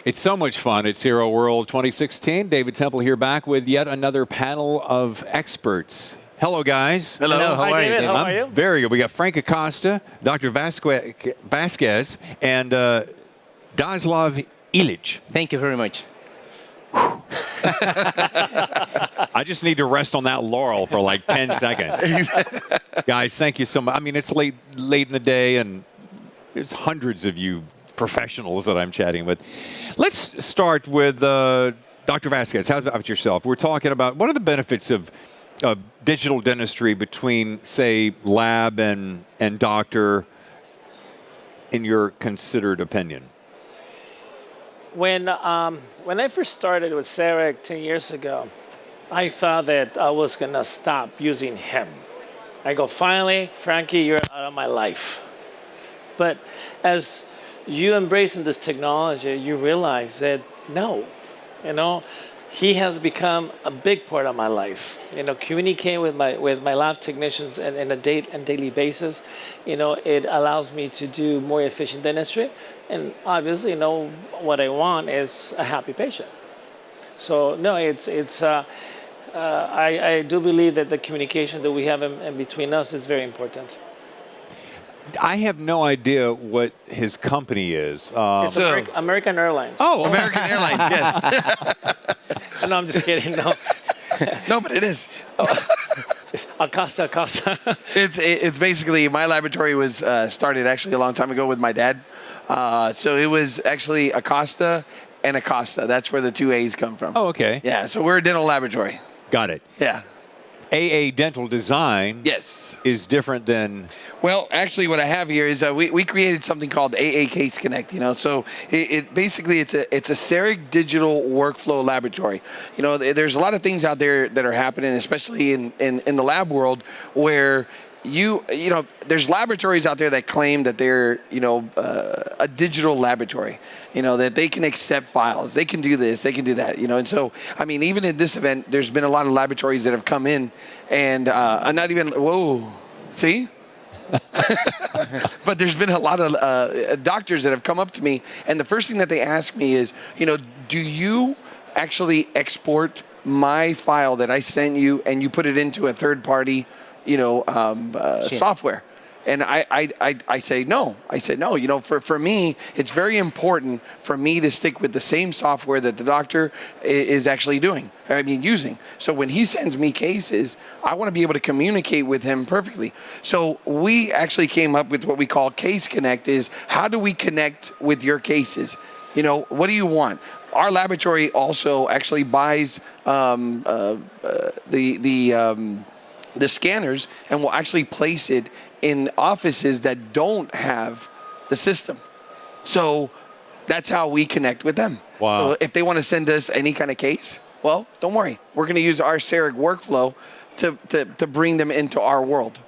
It's so much fun at Zero World 2016. David Temple here back with yet another panel of experts. Hello, guys. Hello. How are you, David? How are you? Very good. We got Frank Acosta, Dr. Vasquez, and Daslav Ilic. Thank you very much. I just need to rest on that laurel for like 10 seconds. Guys, thank you so much. I mean, it's late in the day, and there's hundreds of you professionals that I'm chatting with. Let's start with Dr. Vasquez. How about yourself? We're talking about what are the benefits of digital dentistry between, say, lab and doctor, in your considered opinion? When I first started with CEREC 10 years ago, I thought that I was going to stop using him. I go, finally, Frankie, you're out of my life. But as you embracing this technology, you realize that no, he has become a big part of my life. Communicating with my lab technicians on a daily basis, it allows me to do more efficient dentistry. And obviously, what I want is a happy patient. So no, I do believe that the communication that we have in between us is very important. I have no idea what his company is. It's American Airlines. Oh, American Airlines, yes. No, I'm just kidding. No. No, but it is. It's Acosta. It's basically, my laboratory was started actually a long time ago with my dad. So it was actually Acosta and Acosta. That's where the two A's come from. Oh, okay. Yeah, so we're a dental laboratory. Got it. Yeah. AA Dental Design is different than... Well, actually, what I have here is we created something called AA Case Connect. So it basically it's a CEREC digital workflow laboratory. There's a lot of things out there that are happening, especially in the lab world, where there's laboratories out there that claim that they're a digital laboratory. That they can accept files, they can do this, they can do that. And so I mean, even in this event, there's been a lot of laboratories that have come in and not even see. But there's been a lot of doctors that have come up to me, and the first thing that they ask me is, do you actually export my file that I sent you and you put it into a third-party, software? And I say no. I said no. For me, it's very important for me to stick with the same software that the doctor is actually using. So when he sends me cases, I want to be able to communicate with him perfectly. So we actually came up with what we call Case Connect. Is how do we connect with your cases? What do you want? Our laboratory also actually buys the scanners and will actually place it in offices that don't have the system. So that's how we connect with them. Wow. So if they want to send us any kind of case, well, don't worry. We're going to use our CEREC workflow to bring them into our world.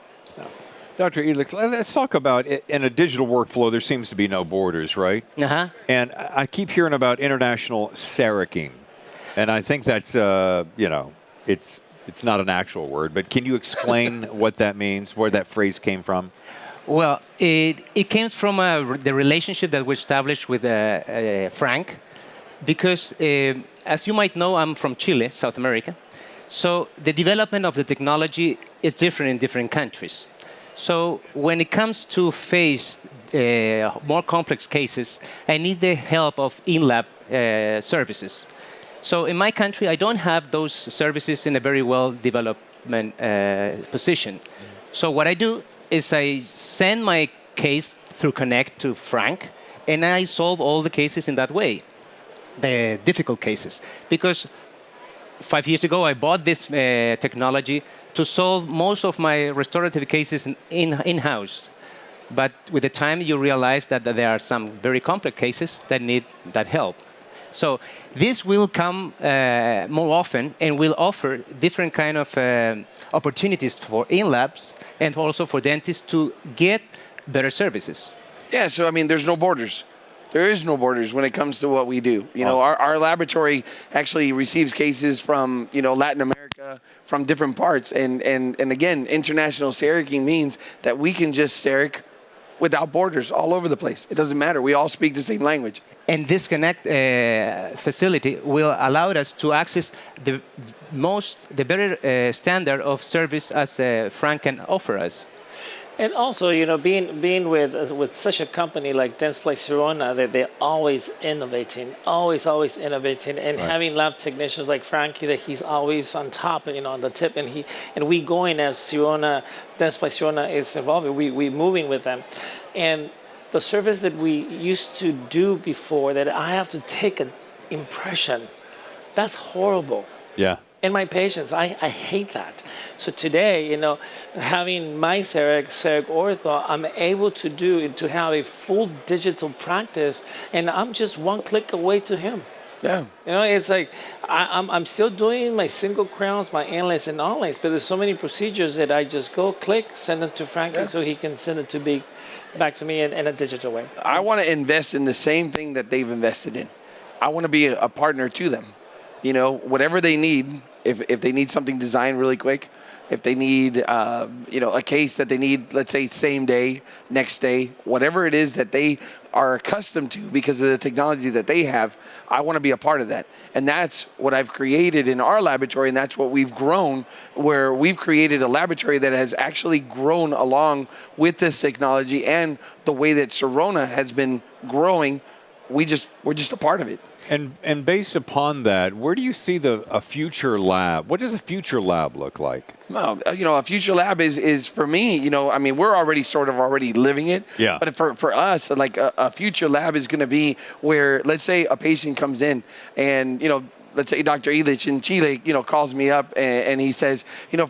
Dr. Ilic, let's talk about in a digital workflow, there seems to be no borders, right? Uh-huh. And I keep hearing about international CERECing. And I think that's, it's not an actual word, but can you explain what that means, where that phrase came from? Well, it came from the relationship that we established with Frank, because as you might know, I'm from Chile, South America. So the development of the technology is different in different countries. So when it comes to face more complex cases, I need the help of in-lab services. So in my country, I don't have those services in a very well-developed position. So what I do is I send my case through Connect to Frank, and I solve all the cases in that way, the difficult cases. Because 5 years ago, I bought this technology to solve most of my restorative cases in-house. But with the time, you realize that there are some very complex cases that need that help. So this will come more often and will offer different kind of opportunities for in-labs and also for dentists to get better services. Yeah, so I mean, there's no borders. There is no borders when it comes to what we do. Our laboratory actually receives cases from, Latin America, from different parts. And again, international CERECing means that we can just CEREC without borders all over the place. It doesn't matter. We all speak the same language. And this Connect facility will allow us to access the better standard of service as Frank can offer us. And also, you know, being with such a company like Dentsply Sirona, that they're always innovating, always innovating, and having lab technicians like Frankie, that he's always on top, you know, on the tip, and we going as Sirona, Dentsply Sirona is involved, we moving with them, and the service that we used to do before, that I have to take an impression, that's horrible. Yeah. In my patients, I hate that. So today, you know, having my CEREC Ortho, I'm able to have a full digital practice, and I'm just one click away to him. Yeah. You know, it's like I'm still doing my single crowns, my inlays and onlays, but there's so many procedures that I just go click, send it to Frankie, so he can send it back to me in a digital way. I want to invest in the same thing that they've invested in. I want to be a partner to them. You know, whatever they need, if they need something designed really quick, if they need, you know, a case that they need, let's say same day, next day, whatever it is that they are accustomed to because of the technology that they have, I want to be a part of that. And that's what I've created in our laboratory, and that's what we've grown, where we've created a laboratory that has actually grown along with this technology and the way that Sirona has been growing. We're just a part of it. And based upon that, where do you see a future lab? What does a future lab look like? Well, you know, a future lab is for me, you know, I mean, we're already already living it. Yeah. But for us, like a future lab is going to be where, let's say a patient comes in and, you know, let's say Dr. Ilic in Chile, you know, calls me up and he says, you know,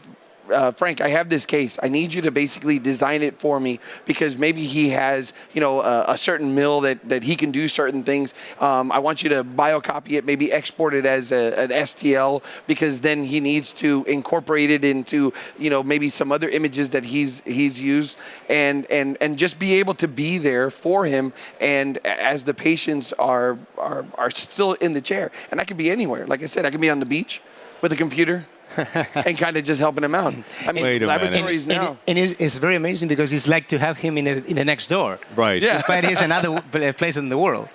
Frank, I have this case. I need you to basically design it for me because maybe he has, you know, a certain mill that he can do certain things. I want you to biocopy it, maybe export it as an STL because then he needs to incorporate it into, you know, maybe some other images that he's used and just be able to be there for him. And as the patients are still in the chair, and I could be anywhere. Like I said, I can be on the beach with a computer. And kind of just helping him out. I mean, laboratories now. And it's very amazing because it's like to have him in the next door. Right. Yeah. Despite he's another place in the world.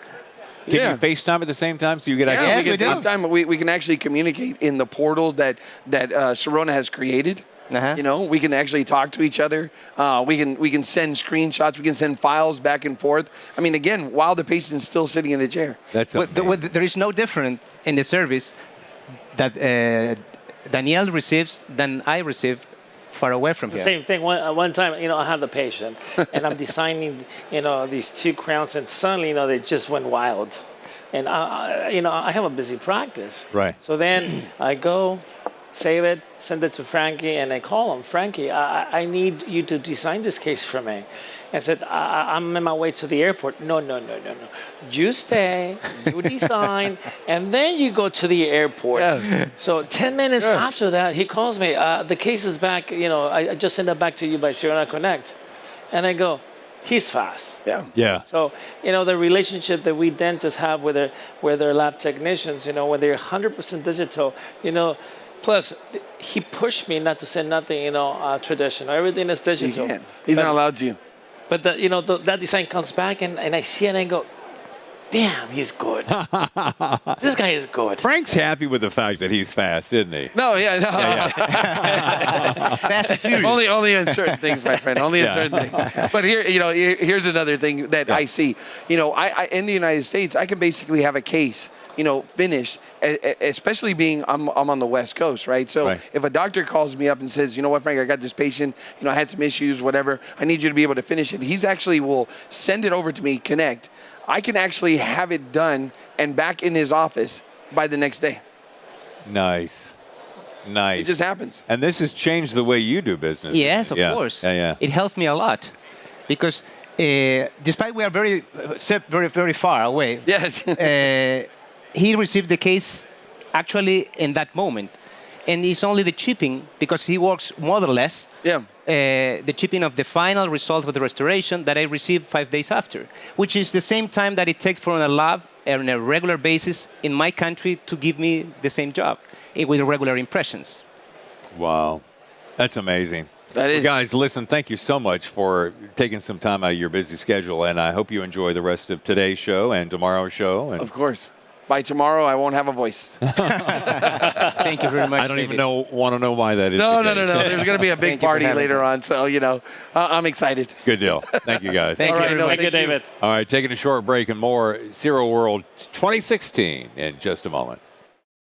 Can you FaceTime at the same time so you get Yeah, actually? we can FaceTime. We can actually communicate in the portal that Sirona has created. You know, we can actually talk to each other. We can send screenshots. We can send files back and forth. I mean, again, while the patient's still sitting in the chair. That's there is no different in the service that Danielle receives than I receive far away from here. Same thing. One time, you know, I had the patient, and I'm designing, you know, these two crowns, and suddenly, you know, they just went wild. And you know, I have a busy practice. Right. So then I go, save it, send it to Frankie, and I call him, Frankie, I need you to design this case for me. I said, I'm on my way to the airport. No. You stay, you design, and then you go to the airport. Yeah. So 10 minutes after that, he calls me. The case is back. You know, I just sent it back to you by Sirona Connect. And I go, he's fast. Yeah. So, you know, the relationship that we dentists have with their lab technicians, you know, when they're 100% digital, you know, plus, he pushed me not to say nothing, you know, traditional. Everything is digital. He can't. He's not allowed to. But you know, that design comes back, and I see it and I go, damn, he's good. This guy is good. Frank's happy with the fact that he's fast, isn't he? No. Fast and furious. Only in certain things, my friend. Only in certain things. But here, you know, here's another thing that I see. You know, I in the United States, I can basically have a case, you know, finished, especially being I'm on the West Coast, right? So if a doctor calls me up and says, you know what, Frank, I got this patient, you know, I had some issues, whatever, I need you to be able to finish it. He's actually will send it over to me, Connect. I can actually have it done and back in his office by the next day. Nice. It just happens. And this has changed the way you do business. Yes, of course. Yeah. It helped me a lot because despite we are very, very far away. Yes. He received the case actually in that moment. And it's only the chipping, because he works model-less, the chipping of the final result of the restoration that I received 5 days after, which is the same time that it takes for a lab on a regular basis in my country to give me the same job with regular impressions. Wow. That's amazing. That is. Guys, listen, thank you so much for taking some time out of your busy schedule, and I hope you enjoy the rest of today's show and tomorrow's show. And Of course. By tomorrow, I won't have a voice. Thank you very much. I don't even David. want to know why that is. No. the case. There's going to be a big Thank you for party having later me. on, so, I'm excited. Good deal. Thank you, guys. Thank All you right, very no, much. Thank you, David. All right, taking a short break and more Zero World 2016 in just a moment.